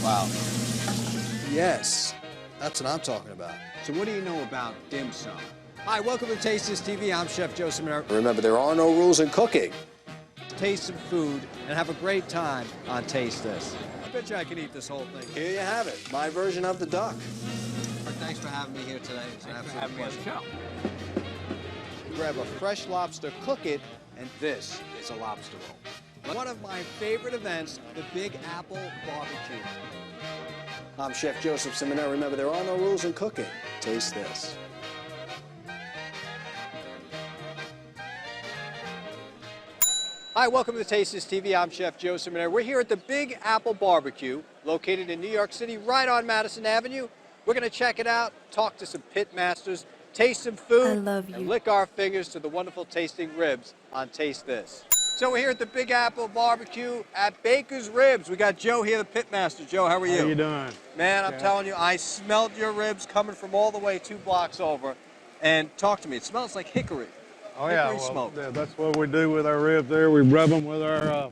Wow. Yes, that's what I'm talking about. So what do you know about dim sum? Hi, welcome to Taste This TV. I'm Chef Joe Ciminera. Remember, there are no rules in cooking. Taste some food and have a great time on Taste This. I bet you I could eat this whole thing. Here you have it, my version of the duck. Thanks for having me here today. It's an absolute pleasure. Show. Grab a fresh lobster, cook it, and this is a lobster roll. One of my favorite events, the Big Apple BBQ. I'm Chef Joseph Ciminera. Remember, there are no rules in cooking. Taste this. Hi, welcome to Taste This TV. I'm Chef Joe Ciminera. We're here at the Big Apple BBQ, located in New York City, right on Madison Avenue. We're going to check it out, talk to some pit masters, taste some food, and lick our fingers to the wonderful tasting ribs on Taste This. So we're here at the Big Apple BBQ at Baker's Ribs. We got Joe here, the pit master. Joe, how are you? How you doing? Man, I'm telling you, I smelled your ribs coming from all the way 2 blocks over. And talk to me, it smells like hickory. Oh Hickory yeah, smoke. yeah, that's what we do with our ribs there. We rub them with our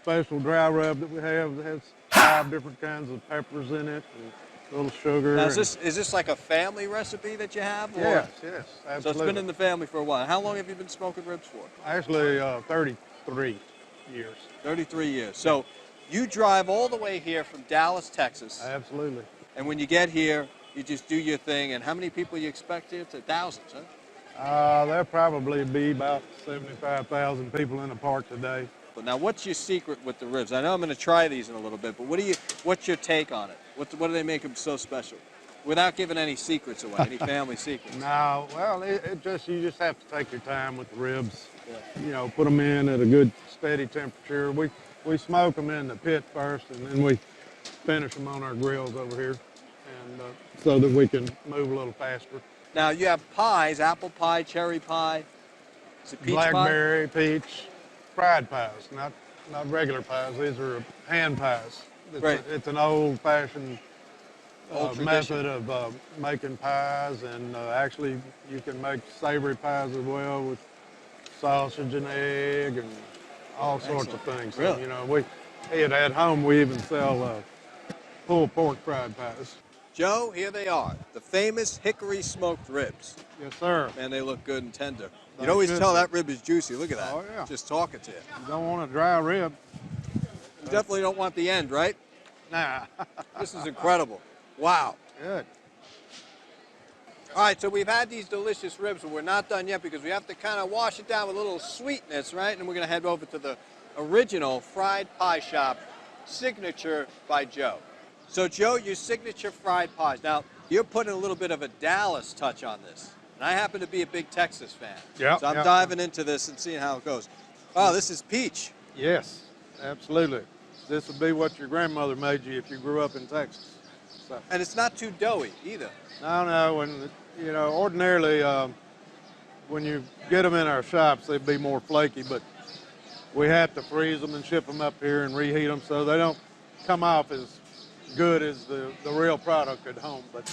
special dry rub that we have. It has 5 different kinds of peppers in it, and a little sugar. Now, is this like a family recipe that you have? Or? Yes, absolutely. So it's been in the family for a while. How long have you been smoking ribs for? Actually, 33 years. 33 years. So you drive all the way here from Dallas, Texas. Absolutely. And when you get here, you just do your thing. And how many people you expect here? To thousands, huh? There'll probably be about 75,000 people in the park today. But now, what's your secret with the ribs? I know I'm going to try these in a little bit, but what's your take on it? What do they make them so special? Without giving any secrets away, any family secrets. No, well, you just have to take your time with the ribs. Yeah. You know, put them in at a good steady temperature. We smoke them in the pit first, and then we finish them on our grills over here, and so that we can move a little faster. Now you have pies: apple pie, cherry pie. Is it peach blackberry, peach, fried pies, not regular pies. These are hand pies. It's an old-fashioned method of making pies, and actually you can make savory pies as well with sausage and egg and all sorts of things. Really? So, you know, at home we even sell pulled pork fried pies. Joe, here they are, the famous hickory smoked ribs. Yes, sir. Man, they look good and tender. You'd always tell that rib is juicy. Look at that. Oh, yeah. Just talking to you. You don't want a dry rib. You definitely don't want the end, right? Nah. This is incredible. Wow. Good. All right, so we've had these delicious ribs, but we're not done yet because we have to kind of wash it down with a little sweetness, right? And we're going to head over to the original fried pie shop, Signature by Joe. So, Joe, your signature fried pies. Now, you're putting a little bit of a Dallas touch on this. And I happen to be a big Texas fan. Yeah. So I'm diving into this and seeing how it goes. Oh, this is peach. Yes, absolutely. This would be what your grandmother made you if you grew up in Texas. So. And it's not too doughy either. No, and you know, ordinarily when you get them in our shops, they'd be more flaky, but we have to freeze them and ship them up here and reheat them so they don't come off as good as the real product at home, but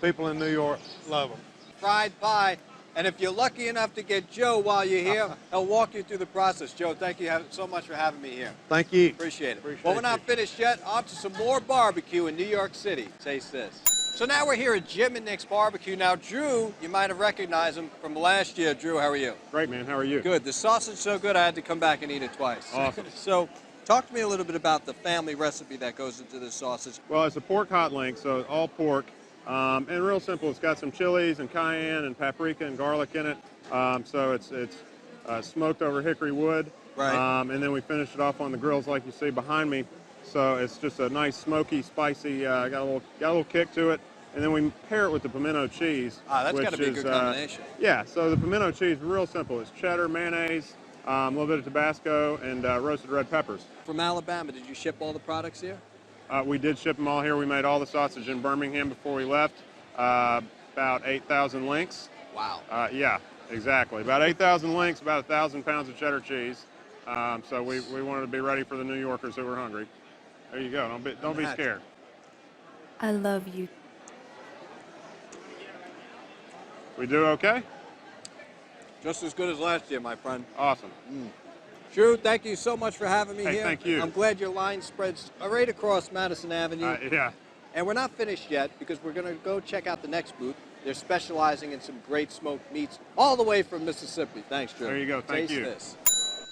people in New York love them. Fried pie, and if you're lucky enough to get Joe while you're here, he'll walk you through the process. Joe, thank you so much for having me here. Thank you. Appreciate it. Well, we're not finished yet. On to some more barbecue in New York City. Taste this. So now we're here at Jim and Nick's Barbecue. Now, Drew, you might have recognized him from last year. Drew, how are you? Great, man. How are you? Good. The sausage is so good, I had to come back and eat it twice. Awesome. So talk to me a little bit about the family recipe that goes into this sausage. Well, it's a pork hot link, so all pork. And real simple. It's got some chilies and cayenne and paprika and garlic in it. So it's smoked over hickory wood. Right. And then we finish it off on the grills like you see behind me. So it's just a nice smoky, spicy, got a little kick to it. And then we pair it with the pimento cheese. That's got to be a good combination. Yeah, so the pimento cheese, real simple. It's cheddar, mayonnaise, a little bit of Tabasco, and roasted red peppers. From Alabama, did you ship all the products here? We did ship them all here. We made all the sausage in Birmingham before we left. About 8,000 links. Wow. Yeah, exactly. About 8,000 links, about 1,000 pounds of cheddar cheese. So we wanted to be ready for the New Yorkers who were hungry. There you go. Don't be scared. I love you. We do okay? Just as good as last year, my friend. Awesome. Drew, thank you so much for having me Hey, here. thank you. I'm glad your line spreads right across Madison Avenue. Yeah. And we're not finished yet because we're going to go check out the next booth. They're specializing in some great smoked meats all the way from Mississippi. Thanks, Drew. There you go. Thank Taste you. this.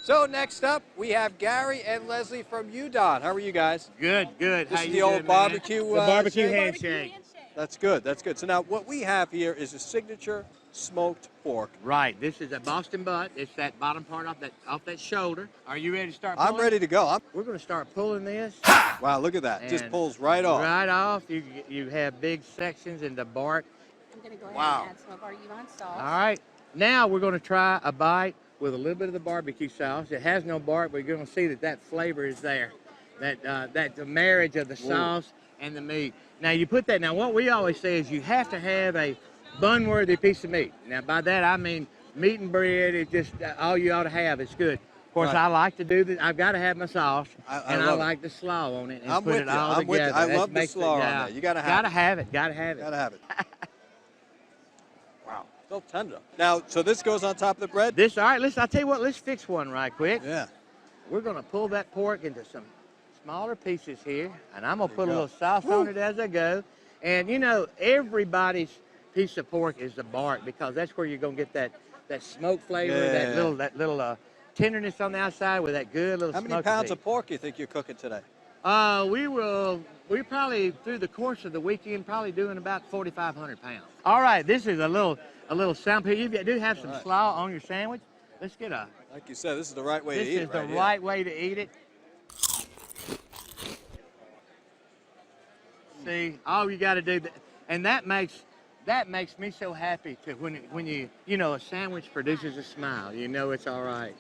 So next up, we have Gary and Leslie from UDON. How are you guys? Good, good. This How is you the doing, old man? barbecue. The barbecue shake? handshake. That's good. That's good. So now what we have here is a signature smoked pork. Right. This is a Boston butt. It's that bottom part off that shoulder. Are you ready to start pulling? I'm ready to go. We're going to start pulling this. Wow, look at that. Just And pulls right off. Right off. You have big sections in the bark. I'm going to go ahead Wow. and add some of our UDON sauce. All right. Now we're going to try a bite with a little bit of the barbecue sauce. It has no bark, but you're going to see that flavor is there. That the marriage of the sauce and the meat. Now you put that. Now what we always say is you have to have a bun-worthy piece of meat. Now by that I mean meat and bread is just all you ought to have. It's good. Of course, Right. I like to do this. I've got to have my sauce, and I love it. like the slaw on it and I'm put with it you. all I'm with you. together. I That love the makes it- slaw on yeah. there. You gotta have Gotta it. have it. Gotta have it. Gotta have it. Wow, so tender. Now, so this goes on top of the bread? This all right. Listen, I'll tell you what. Let's fix one right quick. Yeah. We're gonna pull that pork into some smaller pieces here, and I'm gonna There put you a go. little sauce on it as I go. And you know, everybody's piece of pork is the bark because that's where you're gonna get that smoke flavor, Yeah. that little tenderness on the outside with that good little. How many smoky pounds piece. of pork you think you're cooking today? We probably through the course of the weekend probably doing about 4,500 pounds. All right, this is a little sample. You do have some All right. slaw on your sandwich. Let's get a. Like you said, this is the right way to This eat is it the right here. right way to eat it. See, all you got to do, and that makes me so happy to when you know a sandwich produces a smile. You know it's all right.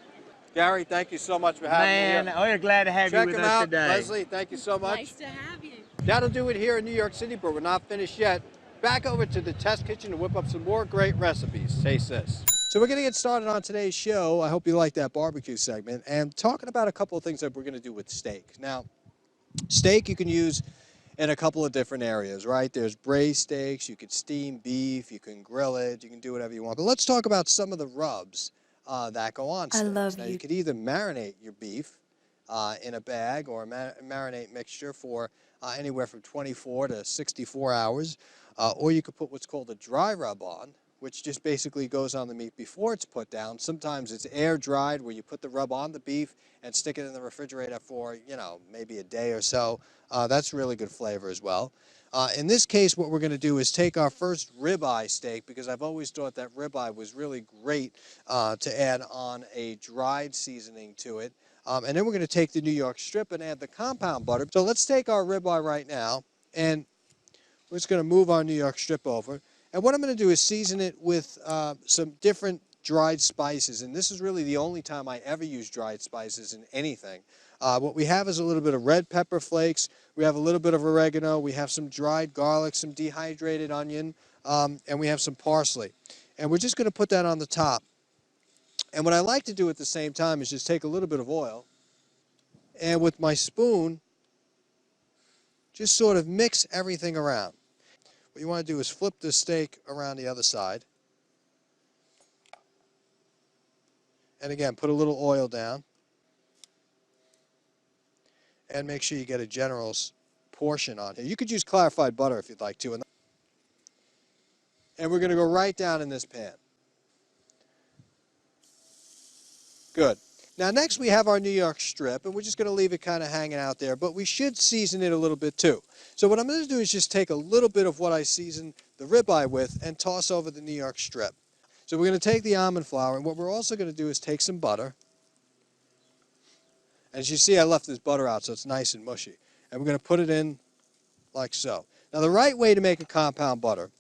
Gary, thank you so much for having Man, me here. we're glad to have Check you with them us out. today. Leslie, thank you so much. Nice to have you. That'll do it here in New York City, but we're not finished yet. Back over to the test kitchen to whip up some more great recipes. Taste this. So we're going to get started on today's show. I hope you like that barbecue segment and talking about a couple of things that we're going to do with steak. Now, steak you can use in a couple of different areas, right? There's braised steaks, you could steam beef, you can grill it, you can do whatever you want. But let's talk about some of the rubs that go on I steaks. love Now, you. you could either marinate your beef in a bag or a marinate mixture for anywhere from 24 to 64 hours, or you could put what's called a dry rub on, which just basically goes on the meat before it's put down. Sometimes it's air dried where you put the rub on the beef and stick it in the refrigerator for, you know, maybe a day or so. That's really good flavor as well. In this case, what we're going to do is take our first ribeye steak, because I've always thought that ribeye was really great to add on a dried seasoning to it. And then we're going to take the New York strip and add the compound butter. So let's take our ribeye right now, and we're just going to move our New York strip over. And what I'm going to do is season it with some different dried spices. And this is really the only time I ever use dried spices in anything. What we have is a little bit of red pepper flakes. We have a little bit of oregano. We have some dried garlic, some dehydrated onion, and we have some parsley. And we're just going to put that on the top. And what I like to do at the same time is just take a little bit of oil and with my spoon, just sort of mix everything around. What you want to do is flip the steak around the other side. And again, put a little oil down. And make sure you get a generous portion on here. You could use clarified butter if you'd like to. And we're going to go right down in this pan. Good. Now next we have our New York strip, and we're just going to leave it kind of hanging out there, but we should season it a little bit too. So what I'm going to do is just take a little bit of what I seasoned the ribeye with and toss over the New York strip. So we're going to take the almond flour, and what we're also going to do is take some butter. As you see, I left this butter out so it's nice and mushy. And we're going to put it in like so. Now the right way to make a compound butter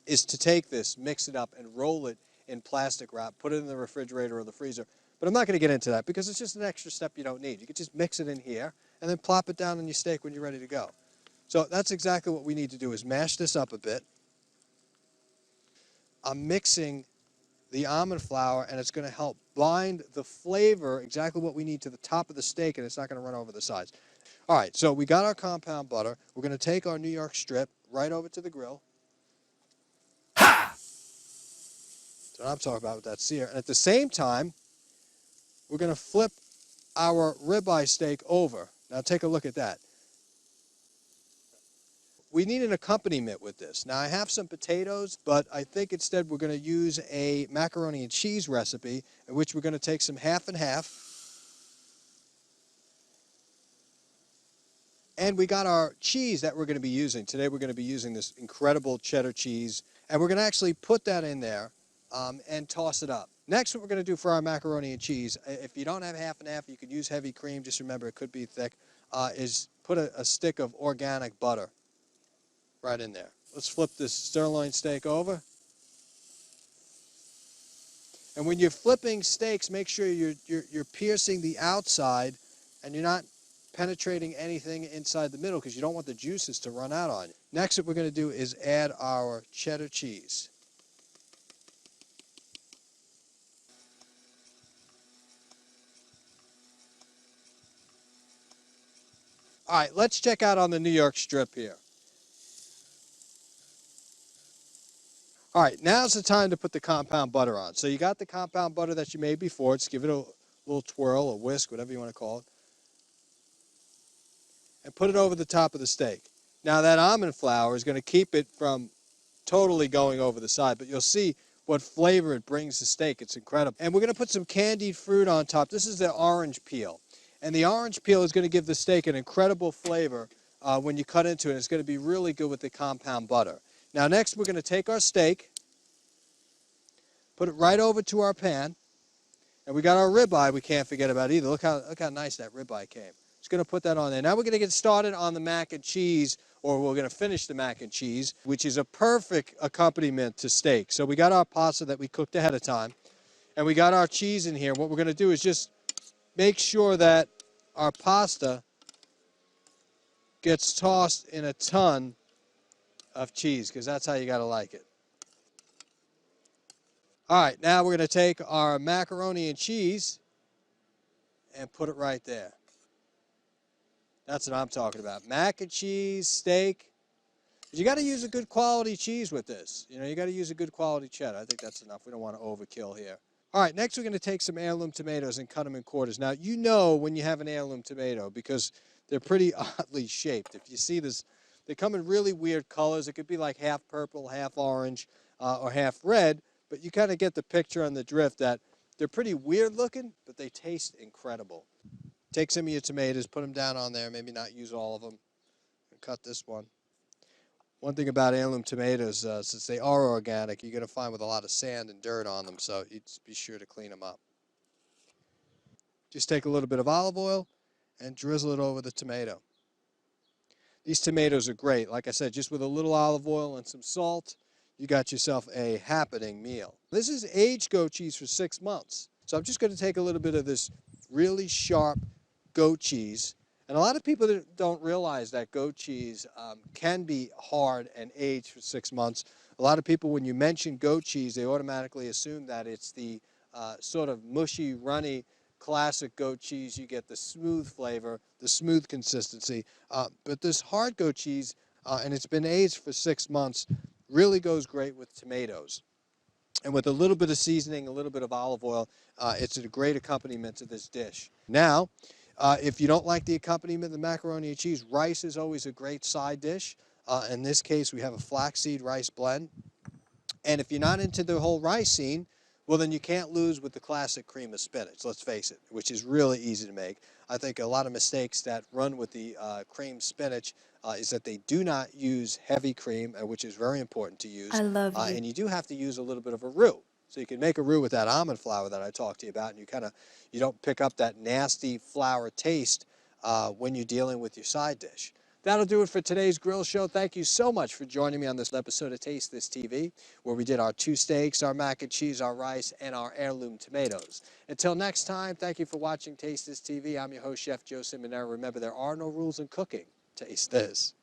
is to take this, mix it up, and roll it in plastic wrap, put it in the refrigerator or the freezer. But I'm not going to get into that because it's just an extra step you don't need. You can just mix it in here and then plop it down on your steak when you're ready to go. So that's exactly what we need to do, is mash this up a bit. I'm mixing the almond flour, and it's going to help bind the flavor, exactly what we need, to the top of the steak, and it's not going to run over the sides. All right, so we got our compound butter. We're going to take our New York strip right over to the grill. So I'm talking about with that sear. And at the same time, we're going to flip our ribeye steak over. Now take a look at that. We need an accompaniment with this. Now I have some potatoes, but I think instead we're going to use a macaroni and cheese recipe in which we're going to take some half and half. And we got our cheese that we're going to be using. Today we're going to be using this incredible cheddar cheese, and we're going to actually put that in there and toss it up. Next, what we're going to do for our macaroni and cheese, if you don't have half and half, you could use heavy cream. Just remember it could be thick, is put a stick of organic butter right in there. Let's flip this sirloin steak over. And when you're flipping steaks, make sure you're piercing the outside and you're not penetrating anything inside the middle because you don't want the juices to run out on you. Next, what we're going to do is add our cheddar cheese. All right, let's check out on the New York strip here. All right, now's the time to put the compound butter on. So you got the compound butter that you made before. Just give it a little twirl, a whisk, whatever you want to call it. And put it over the top of the steak. Now that almond flour is going to keep it from totally going over the side, but you'll see what flavor it brings to steak. It's incredible. And we're going to put some candied fruit on top. This is the orange peel. And the orange peel is going to give the steak an incredible flavor when you cut into it. It's going to be really good with the compound butter. Now next we're going to take our steak, put it right over to our pan, and we got our ribeye we can't forget about either. Look how nice that ribeye came. Just going to put that on there. Now we're going to get started on the mac and cheese, or we're going to finish the mac and cheese, which is a perfect accompaniment to steak. So we got our pasta that we cooked ahead of time, and we got our cheese in here. What we're going to do is just make sure that our pasta gets tossed in a ton of cheese, because that's how you got to like it. All right, now we're going to take our macaroni and cheese and put it right there. That's what I'm talking about. Mac and cheese, steak. But you got to use a good quality cheese with this. You know, you got to use a good quality cheddar. I think that's enough. We don't want to overkill here. All right, next we're going to take some heirloom tomatoes and cut them in quarters. Now, you know when you have an heirloom tomato because they're pretty oddly shaped. If you see this, they come in really weird colors. It could be like half purple, half orange, or half red, but you kind of get the picture on the drift that they're pretty weird looking, but they taste incredible. Take some of your tomatoes, put them down on there, maybe not use all of them, and cut this one. One thing about heirloom tomatoes, since they are organic, you're going to find with a lot of sand and dirt on them, so you just be sure to clean them up. Just take a little bit of olive oil and drizzle it over the tomato. These tomatoes are great. Like I said, just with a little olive oil and some salt, you got yourself a happening meal. This is aged goat cheese for 6 months. So I'm just going to take a little bit of this really sharp goat cheese. And a lot of people don't realize that goat cheese can be hard and aged for 6 months. A lot of people, when you mention goat cheese, they automatically assume that it's the sort of mushy, runny, classic goat cheese. You get the smooth flavor, the smooth consistency. But this hard goat cheese, and it's been aged for 6 months, really goes great with tomatoes. And with a little bit of seasoning, a little bit of olive oil, it's a great accompaniment to this dish. Now, if you don't like the accompaniment of the macaroni and cheese, rice is always a great side dish. In this case, we have a flaxseed rice blend. And if you're not into the whole rice scene, well, then you can't lose with the classic cream of spinach, let's face it, which is really easy to make. I think a lot of mistakes that run with the cream spinach is that they do not use heavy cream, which is very important to use. I love you. And you do have to use a little bit of a roux. So you can make a roux with that almond flour that I talked to you about, and you don't pick up that nasty flour taste when you're dealing with your side dish. That'll do it for today's grill show. Thank you so much for joining me on this episode of Taste This TV, where we did our 2 steaks, our mac and cheese, our rice, and our heirloom tomatoes. Until next time, thank you for watching Taste This TV. I'm your host, Chef Joe Ciminera. Remember, there are no rules in cooking. Taste this.